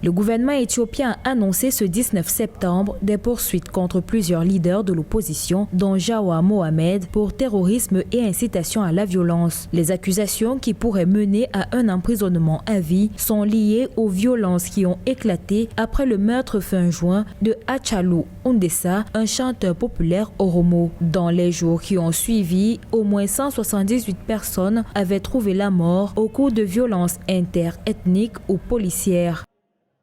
Le gouvernement éthiopien a annoncé ce 19 septembre des poursuites contre plusieurs leaders de l'opposition, dont Jawa Mohamed, pour terrorisme et incitation à la violence. Les accusations qui pourraient mener à un emprisonnement à vie sont liées aux violences qui ont éclaté après le meurtre fin juin de Hachalu Hundessa, un chanteur populaire oromo. Dans les jours qui ont suivi, au moins 178 personnes avaient trouvé la mort au cours de violences interethniques ou policières.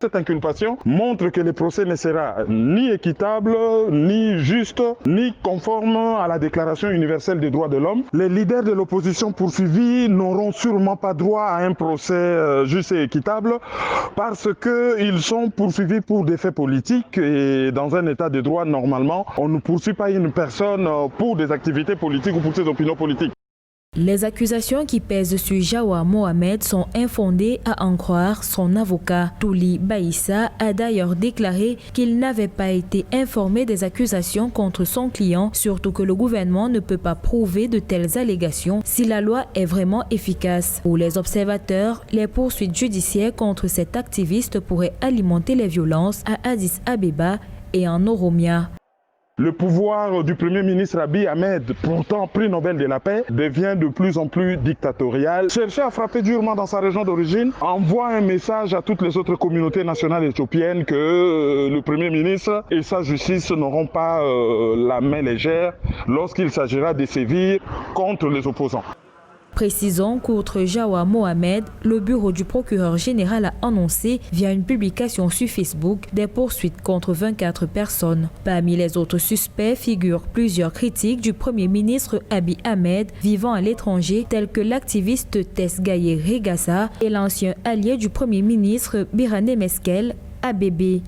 Cette inculpation montre que le procès ne sera ni équitable, ni juste, ni conforme à la Déclaration universelle des droits de l'homme. Les leaders de l'opposition poursuivis n'auront sûrement pas droit à un procès juste et équitable parce qu'ils sont poursuivis pour des faits politiques et dans un état de droit, normalement, on ne poursuit pas une personne pour des activités politiques ou pour ses opinions politiques. Les accusations qui pèsent sur Jawa Mohamed sont infondées à en croire son avocat. Touli Baïssa a d'ailleurs déclaré qu'il n'avait pas été informé des accusations contre son client, surtout que le gouvernement ne peut pas prouver de telles allégations si la loi est vraiment efficace. Pour les observateurs, les poursuites judiciaires contre cet activiste pourraient alimenter les violences à Addis Abeba et en Oromia. Le pouvoir du Premier ministre Abiy Ahmed, pourtant prix Nobel de la paix, devient de plus en plus dictatorial. Chercher à frapper durement dans sa région d'origine envoie un message à toutes les autres communautés nationales éthiopiennes que le Premier ministre et sa justice n'auront pas la main légère lorsqu'il s'agira de sévir contre les opposants. Précisons qu'outre Jawa Mohamed, le bureau du procureur général a annoncé via une publication sur Facebook des poursuites contre 24 personnes. Parmi les autres suspects figurent plusieurs critiques du Premier ministre Abiy Ahmed vivant à l'étranger, tels que l'activiste Tesgaye Regassa et l'ancien allié du Premier ministre Birhane Meskel, ABB.